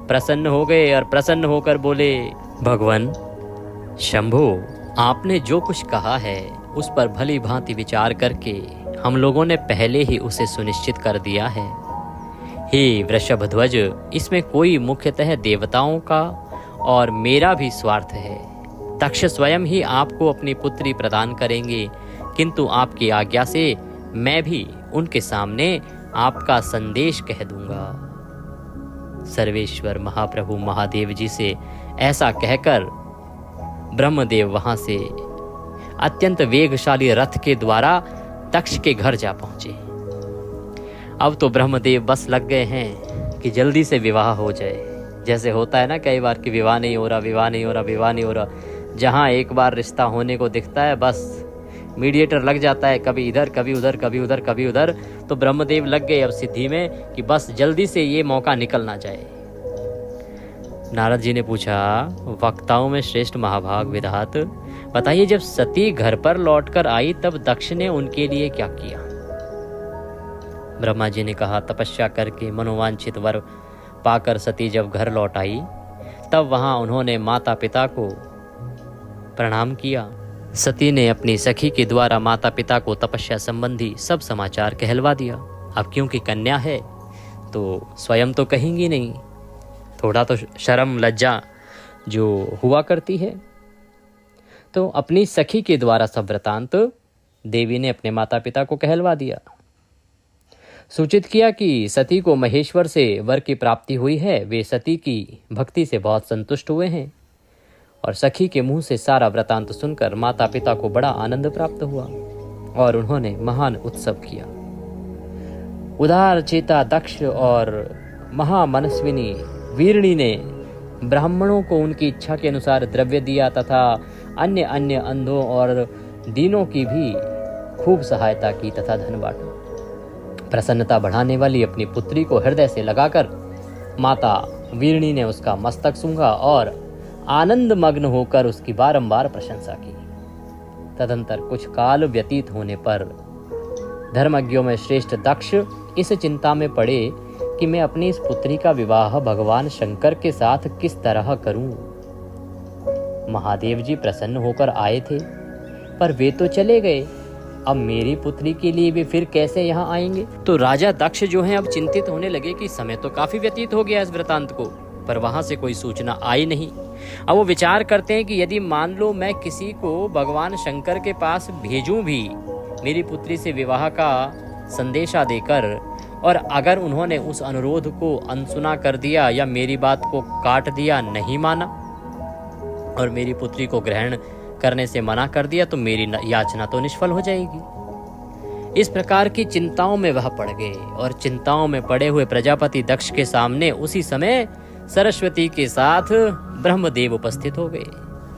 प्रसन्न हो गए और प्रसन्न होकर बोले, भगवान शंभु, आपने जो कुछ कहा है उस पर भली भांति विचार करके हम लोगों ने पहले ही उसे सुनिश्चित कर दिया है। हे वृषभध्वज, इसमें कोई मुख्यतः देवताओं का और मेरा भी स्वार्थ है। दक्ष स्वयं ही आपको अपनी पुत्री प्रदान करेंगे, किंतु आपकी आज्ञा से मैं भी उनके सामने आपका संदेश कह दूंगा। सर्वेश्वर महाप्रभु महादेव जी से ऐसा कहकर ब्रह्मदेव वहां से अत्यंत वेगशाली रथ के द्वारा दक्ष के घर जा पहुंचे। अब तो ब्रह्मदेव बस लग गए हैं कि जल्दी से विवाह हो जाए। जैसे होता है ना कई बार कि विवाह नहीं हो रहा, विवाह नहीं हो रहा, विवाह नहीं हो रहा। जहां एक बार रिश्ता होने को दिखता है, बस मीडिएटर लग जाता है, कभी इधर कभी उधर, कभी उधर कभी उधर। तो ब्रह्मदेव लग गए अब सिद्धि में कि बस जल्दी से ये मौका निकल ना जाए। नारद जी ने पूछा, वक्ताओं में श्रेष्ठ महाभाग विधात, बताइए, जब सती घर पर लौटकर आई तब दक्ष ने उनके लिए क्या किया? ब्रह्मा जी ने कहा, तपस्या करके मनोवांछित वर पाकर सती जब घर लौट आई तब वहां उन्होंने माता पिता को प्रणाम किया। सती ने अपनी सखी के द्वारा माता पिता को तपस्या संबंधी सब समाचार कहलवा दिया। अब क्योंकि कन्या है तो स्वयं तो कहेंगी नहीं, थोड़ा तो शर्म लज्जा जो हुआ करती है, तो अपनी सखी के द्वारा सब वृतांत देवी ने अपने माता पिता को कहलवा दिया। सूचित किया कि सती को महेश्वर से वर की प्राप्ति हुई है। वे सती की भक्ति से बहुत संतुष्ट हुए हैं और सखी के मुंह से सारा वृतांत सुनकर माता पिता को बड़ा आनंद प्राप्त हुआ और उन्होंने महान उत्सव किया। उदार चेता दक्ष और महामनस्विनी वीरणी ने ब्राह्मणों को उनकी इच्छा के अनुसार द्रव्य दिया तथा अन्य अन्य अंधों और दीनों की भी खूब सहायता की तथा धन बांटा। प्रसन्नता बढ़ाने वाली अपनी पुत्री को हृदय से लगाकर माता वीरणी ने उसका मस्तक सूंघा और आनंद मग्न होकर उसकी बारंबार प्रशंसा की। तदंतर कुछ काल व्यतीत होने पर धर्मज्ञों में श्रेष्ठ दक्ष इस चिंता में पड़े कि मैं अपनी इस पुत्री का विवाह भगवान शंकर के साथ किस तरह करूं। महादेव जी प्रसन्न होकर आए थे पर वे तो चले गए, अब मेरी पुत्री के लिए वे फिर कैसे यहाँ आएंगे? तो राजा दक्ष जो हैं अब चिंतित होने लगे कि समय तो काफी व्यतीत हो गया इस वृतांत को, पर वहां से कोई सूचना आई नहीं। अब वो विचार करते हैं कि यदि मान लो मैं किसी को भगवान शंकर के पास भेजूं भी मेरी पुत्री से विवाह का संदेशा देकर और अगर उन्होंने उस अनुरोध को अनसुना कर दिया या मेरी बात को काट दिया, नहीं माना और मेरी पुत्री को ग्रहण करने से मना कर दिया, तो मेरी याचना तो निष्फल हो जाएगी। इस प्रकार की चिंताओं में वह पड़ गए और चिंताओं में पड़े हुए प्रजापति दक्ष के सामने उसी समय सरस्वती के साथ ब्रह्मदेव उपस्थित हो गए।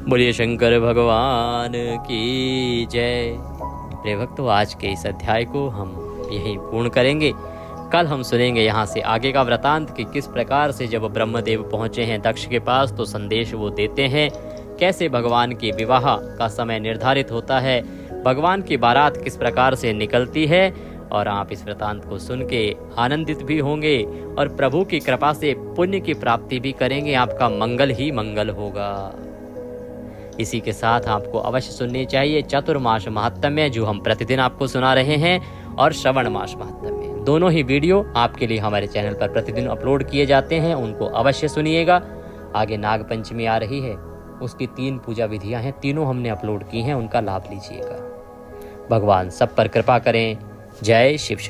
बोलिए शंकर भगवान की जय। प्रिय भक्तों, आज के इस अध्याय को हम यहीं पूर्ण करेंगे। कल हम सुनेंगे यहाँ से आगे का वृतांत कि किस प्रकार से जब ब्रह्मदेव पहुँचे हैं दक्ष के पास तो संदेश वो देते हैं, कैसे भगवान के विवाह का समय निर्धारित होता है, भगवान की बारात किस प्रकार से निकलती है, और आप इस वृतांत को सुन के आनंदित भी होंगे और प्रभु की कृपा से पुण्य की प्राप्ति भी करेंगे। आपका मंगल ही मंगल होगा। इसी के साथ आपको अवश्य सुननी चाहिए चतुर्मास महात्म्य, जो हम प्रतिदिन आपको सुना रहे हैं, और श्रवण मास महात्म्य। दोनों ही वीडियो आपके लिए हमारे चैनल पर प्रतिदिन अपलोड किए जाते हैं, उनको अवश्य सुनिएगा। आगे नाग पंचमी आ रही है, उसकी 3 पूजा विधियां हैं, तीनों हमने अपलोड की हैं, उनका लाभ लीजिएगा। भगवान सब पर कृपा करें। जय शिव।